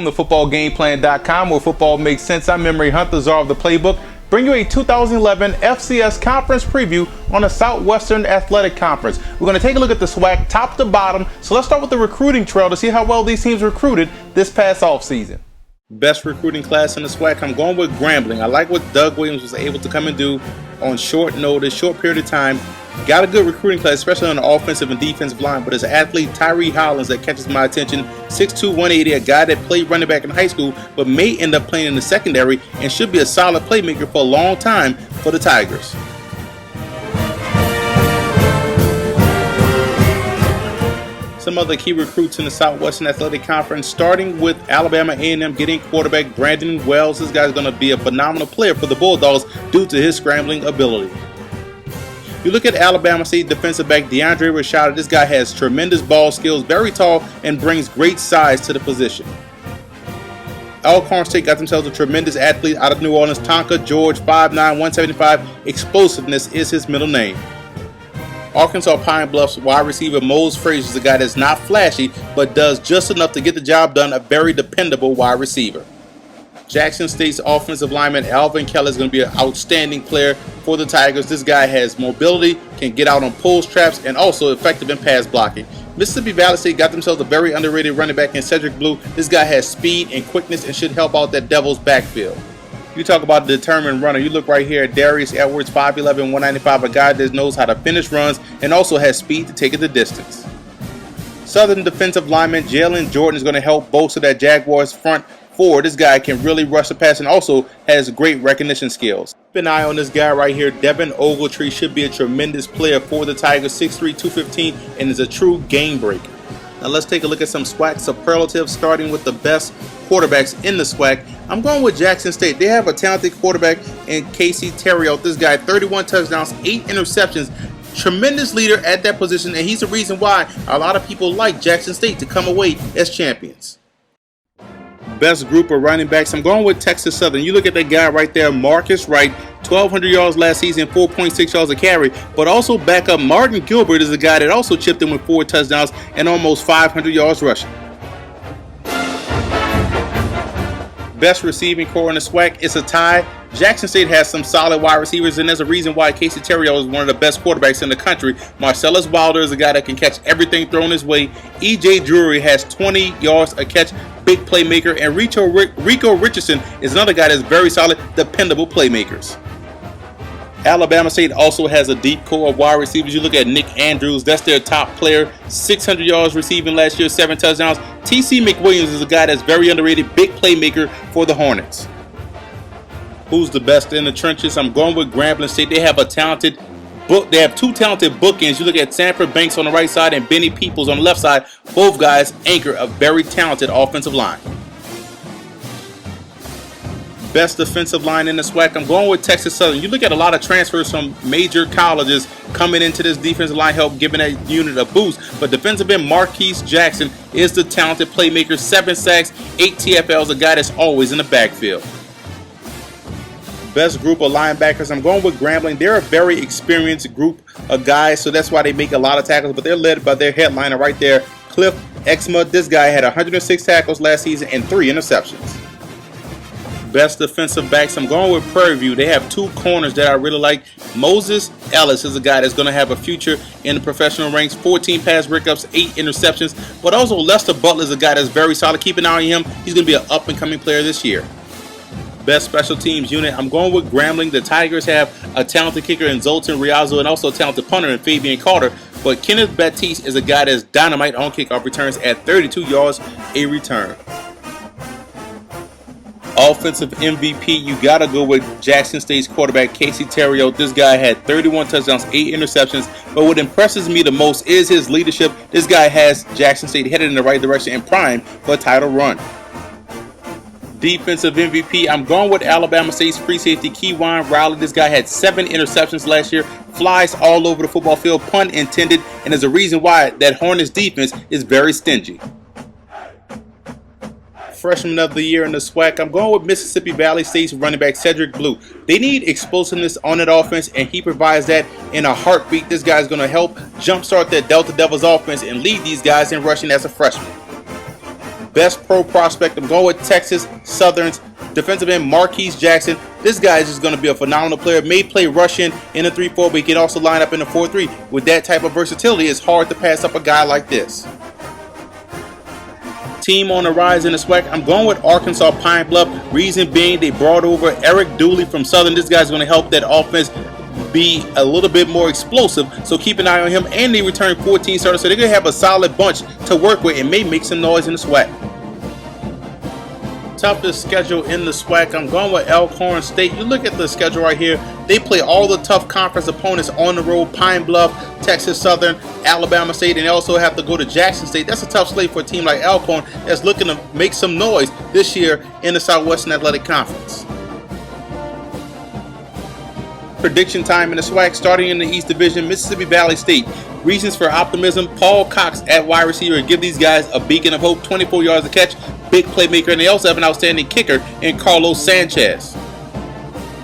to footballgameplan.com, where football makes sense. I'm Memory Hunt, the czar of the playbook. Bring you a 2011 FCS conference preview on the Southwestern Athletic Conference. We're going to take a look at the SWAC top to bottom. So let's start with the recruiting trail to see how well these teams recruited this past offseason. Best recruiting class in the SWAC, I'm going with Grambling. I like what Doug Williams was able to come and do on short notice, short period of time. Got a good recruiting class, especially on the offensive and defensive line. But as an athlete, Tyree Hollins, that catches my attention. 6'2", 180, a guy that played running back in high school, but may end up playing in the secondary and should be a solid playmaker for a long time for the Tigers. Some other key recruits in the Southwestern Athletic Conference, starting with Alabama A&M getting quarterback Brandon Wells. This guy's going to be a phenomenal player for the Bulldogs due to his scrambling ability. You look at Alabama State defensive back DeAndre Rashada. This guy has tremendous ball skills, very tall, and brings great size to the position. Alcorn State got themselves a tremendous athlete out of New Orleans, Tonka George, 5'9", 175. Explosiveness is his middle name. Arkansas Pine-Bluff's wide receiver Mose Frazier is a guy that's not flashy, but does just enough to get the job done, a very dependable wide receiver. Jackson State's offensive lineman Alvin Keller is going to be an outstanding player for the Tigers. This guy has mobility, can get out on pulls, traps, and also effective in pass blocking. Mississippi Valley State got themselves a very underrated running back in Cedric Blue. This guy has speed and quickness and should help out that Devils backfield. You talk about a determined runner. You look right here at Darius Edwards, 5'11", 195, a guy that knows how to finish runs and also has speed to take it the distance. Southern defensive lineman Jalen Jordan is going to help bolster that Jaguars front four. This guy can really rush the pass and also has great recognition skills. Keep an eye on this guy right here. Devin Ogletree should be a tremendous player for the Tigers, 6'3", 215, and is a true game breaker. Now let's take a look at some SWAC superlatives, starting with the best quarterbacks in the SWAC. I'm going with Jackson State. They have a talented quarterback in Casey Terriot. This guy, 31 touchdowns, 8 interceptions. Tremendous leader at that position, and he's the reason why a lot of people like Jackson State to come away as champions. Best group of running backs, I'm going with Texas Southern. You look at that guy right there, Marcus Wright, 1,200 yards last season, 4.6 yards a carry, but also back up Martin Gilbert is a guy that also chipped in with 4 touchdowns and almost 500 yards rushing. Best receiving core in the SWAC, it's a tie. Jackson State has some solid wide receivers, and there's a reason why Casey Terriot is one of the best quarterbacks in the country. Marcellus Wilder is a guy that can catch everything thrown his way. E.J. Drury has 20 yards a catch, big playmaker, and Rico Richardson is another guy that's very solid, dependable playmakers. Alabama State also has a deep core of wide receivers. You look at Nick Andrews, that's their top player, 600 yards receiving last year, 7 touchdowns. T.C. McWilliams is a guy that's very underrated, big playmaker for the Hornets. Who's the best in the trenches? I'm going with Grambling State. They have a talented They have 2 talented bookends. You look at Sanford Banks on the right side and Benny Peoples on the left side. Both guys anchor a very talented offensive line. Best defensive line in the SWAC, I'm going with Texas Southern. You look at a lot of transfers from major colleges coming into this defensive line, help giving that unit a boost. But defensive end Marquise Jackson is the talented playmaker. 7 sacks, 8 TFLs, a guy that's always in the backfield. Best group of linebackers, I'm going with Grambling. They're a very experienced group of guys, so that's why they make a lot of tackles. But they're led by their headliner right there, Cliff Exma. This guy had 106 tackles last season and 3 interceptions. Best defensive backs, I'm going with Prairie. They have 2 corners that I really like. Moses Ellis is a guy that's going to have a future in the professional ranks. 14 pass breakups, 8 interceptions. But also Lester Butler is a guy that's very solid. Keep an eye on him. He's going to be an up-and-coming player this year. Best special teams unit, I'm going with Grambling. The Tigers have a talented kicker in Zoltan Riazzo and also a talented punter in Fabian Carter. But Kenneth Baptiste is a guy that's dynamite on kickoff returns at 32 yards a return. Offensive MVP, you got to go with Jackson State's quarterback, Casey Terriot. This guy had 31 touchdowns, 8 interceptions. But what impresses me the most is his leadership. This guy has Jackson State headed in the right direction and primed for a title run. Defensive MVP, I'm going with Alabama State's free safety, Keywan Riley. This guy had 7 interceptions last year. Flies all over the football field, pun intended. And there's a reason why that Hornets defense is very stingy. Freshman of the year in the SWAC, I'm going with Mississippi Valley State's running back Cedric Blue. They need explosiveness on that offense, and he provides that in a heartbeat. This guy's going to help jumpstart that Delta Devils offense and lead these guys in rushing as a freshman. best pro prospect. I'm going with Texas Southern's defensive end Marquise Jackson. This guy is just going to be a phenomenal player. May play Russian in a 3-4, but he can also line up in a 4-3. With that type of versatility, it's hard to pass up a guy like this. Team on the rise in the SWAC, I'm going with Arkansas Pine-Bluff. Reason being, they brought over Eric Dooley from Southern. This guy's going to help that offense be a little bit more explosive, so keep an eye on him. And they return 14 starters, so they're going to have a solid bunch to work with and may make some noise in the SWAC. Toughest schedule in the SWAC, I'm going with Alcorn State. You look at the schedule right here, they play all the tough conference opponents on the road: Pine-Bluff, Texas Southern, Alabama State, and they also have to go to Jackson State. That's a tough slate for a team like Alcorn that's looking to make some noise this year in the Southwestern Athletic Conference. Prediction time in the SWAC, starting in the East Division, Mississippi Valley State. Reasons for optimism: Paul Cox at wide receiver. Give these guys a beacon of hope. 24 yards a catch, big playmaker, and they also have an outstanding kicker in Carlos Sanchez.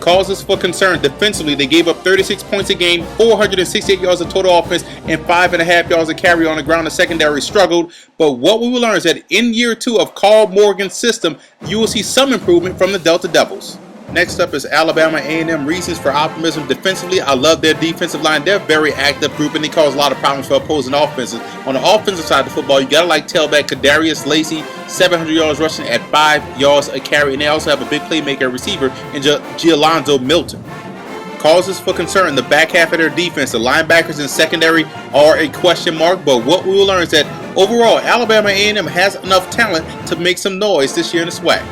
Causes for concern: defensively, they gave up 36 points a game, 468 yards of total offense, and 5.5 yards of carry on the ground. The secondary struggled, but what we will learn is that in year 2 of Carl Morgan's system, you will see some improvement from the Delta Devils. Next up is Alabama A&M. Reasons for optimism: defensively, I love their defensive line. They're a very active group, and they cause a lot of problems for opposing offenses. On the offensive side of the football, you got to like tailback Kadarius Lacey, 700 yards rushing at 5 yards a carry, and they also have a big playmaker receiver in Gialonzo Milton. Causes for concern: the back half of their defense. The linebackers and secondary are a question mark, but what we will learn is that overall, Alabama A&M has enough talent to make some noise this year in the SWAC.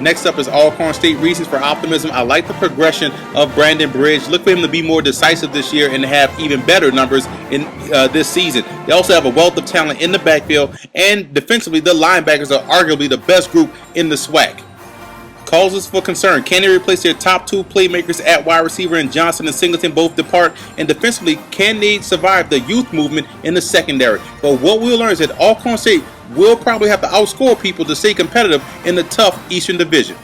Next up is Alcorn State. Reasons for optimism: I like the progression of Brandon Bridge. Look for him to be more decisive this year and have even better numbers in this season. They also have a wealth of talent in the backfield, and defensively, the linebackers are arguably the best group in the SWAC. Causes for concern: can they replace their top 2 playmakers at wide receiver in Johnson and Singleton both depart? And defensively, can they survive the youth movement in the secondary? But what we'll learn is that Alcorn State will probably have to outscore people to stay competitive in the tough Eastern Division.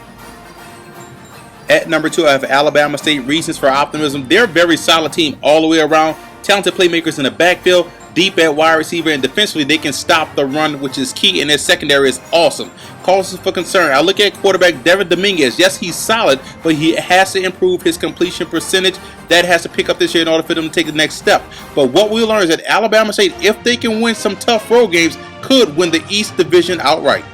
At number 2, I have Alabama State. Reasons for optimism: they're a very solid team all the way around. Talented playmakers in the backfield, deep at wide receiver, and defensively they can stop the run, which is key, and their secondary is awesome. Causes for concern: I look at quarterback Devin Dominguez. Yes, he's solid, but he has to improve his completion percentage. That has to pick up this year in order for them to take the next step. But what we'll learn is that Alabama State, if they can win some tough road games, could win the East Division outright.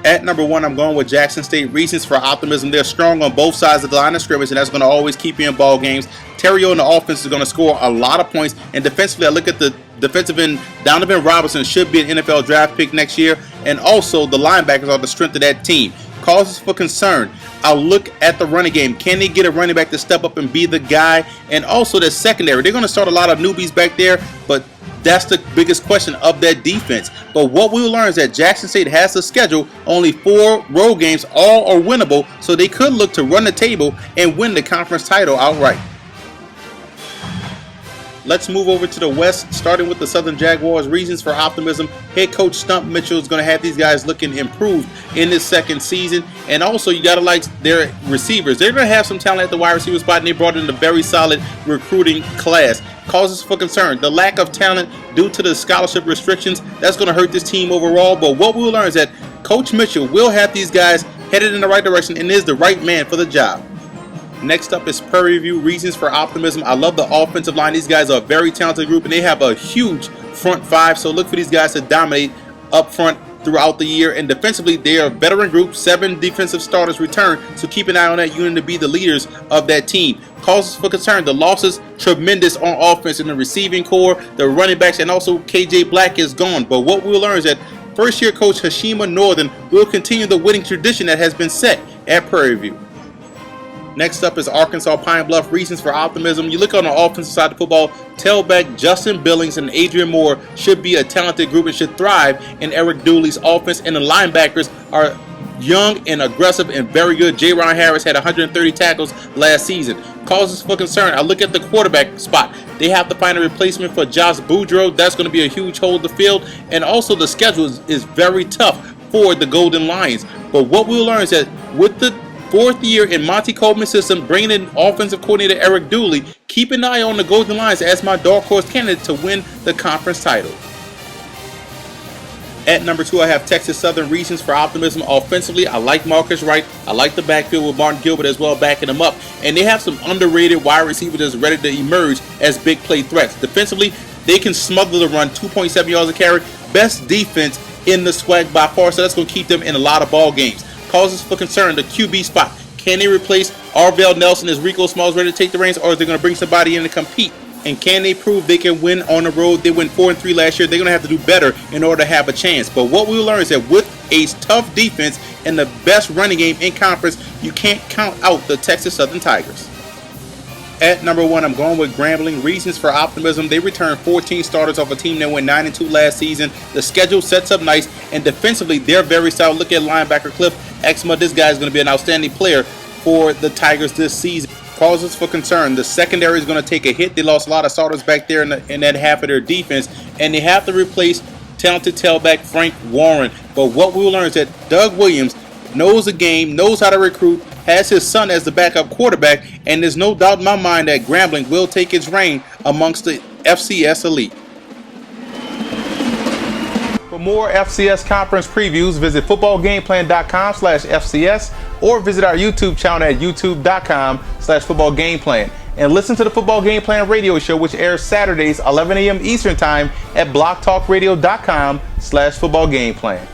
At number 1, I'm going with Jackson State. Reasons for optimism: they're strong on both sides of the line of scrimmage, and that's going to always keep you in ball games. Terrio in the offense is going to score a lot of points, and defensively, I look at the defensive end. Donovan Robinson should be an NFL draft pick next year, and also the linebackers are the strength of that team. Causes for concern: I'll look at the running game. Can they get a running back to step up and be the guy? And also the secondary. They're going to start a lot of newbies back there, but that's the biggest question of that defense. But what we'll learn is that Jackson State has a schedule, only 4 road games, all are winnable, so they could look to run the table and win the conference title outright. Let's move over to the West, starting with the Southern Jaguars. Reasons for optimism: head coach Stump Mitchell is going to have these guys looking improved in this second season. And also, you got to like their receivers. They're going to have some talent at the wide receiver spot, and they brought in a very solid recruiting class. Causes for concern: the lack of talent due to the scholarship restrictions. That's going to hurt this team overall. But what we'll learn is that Coach Mitchell will have these guys headed in the right direction and is the right man for the job. Next up is Prairie View. Reasons for optimism: I love the offensive line. These guys are a very talented group, and they have a huge front 5. So look for these guys to dominate up front throughout the year. And defensively, they are a veteran group. 7 defensive starters return, so keep an eye on that unit to be the leaders of that team. Causes for concern: the losses tremendous on offense in the receiving core, the running backs, and also KJ Black is gone. But what we'll learn is that first-year coach Hashima Northern will continue the winning tradition that has been set at Prairie View. Next up is Arkansas Pine-Bluff. Reasons for optimism: you look on the offensive side of the football, tailback Justin Billings and Adrian Moore should be a talented group and should thrive in Eric Dooley's offense. And the linebackers are young and aggressive and very good. J-Ron Harris had 130 tackles last season. Causes for concern: I look at the quarterback spot. They have to find a replacement for Josh Boudreaux. That's going to be a huge hole to fill. And also the schedule is very tough for the Golden Lions. But what we'll learn is that with the 4th year in Monty Coleman's system, bringing in offensive coordinator Eric Dooley, keep an eye on the Golden Lions as my dark horse candidate to win the conference title. At number 2, I have Texas Southern. Reasons for optimism. Offensively, I like Marcus Wright. I like the backfield with Martin Gilbert as well backing him up. And they have some underrated wide receivers that's ready to emerge as big play threats. Defensively, they can smother the run, 2.7 yards a carry. Best defense in the SWAC by far, so that's going to keep them in a lot of ball games. Causes for concern, the QB spot. Can they replace Arvell Nelson? Is Rico Smalls ready to take the reins, or are they going to bring somebody in to compete? And can they prove they can win on the road? They went 4-3 last year. They're going to have to do better in order to have a chance. But what we'll learn is that with a tough defense and the best running game in conference, you can't count out the Texas Southern Tigers. At number 1, I'm going with Grambling. Reasons for optimism. They returned 14 starters off a team that went 9-2 last season. The schedule sets up nice, and defensively, they're very solid. Look at linebacker Cliff Exma. This guy is going to be an outstanding player for the Tigers this season. Causes for concern. The secondary is going to take a hit. They lost a lot of starters back there in that half of their defense, and they have to replace talented tailback Frank Warren. But what we'll learn is that Doug Williams knows the game, knows how to recruit, has his son as the backup quarterback, and there's no doubt in my mind that Grambling will take its reign amongst the FCS elite. For more FCS conference previews, visit footballgameplan.com/FCS or visit our YouTube channel at youtube.com/footballgameplan. And listen to the Football Game Plan radio show, which airs Saturdays 11 a.m. Eastern Time at blogtalkradio.com/footballgameplan.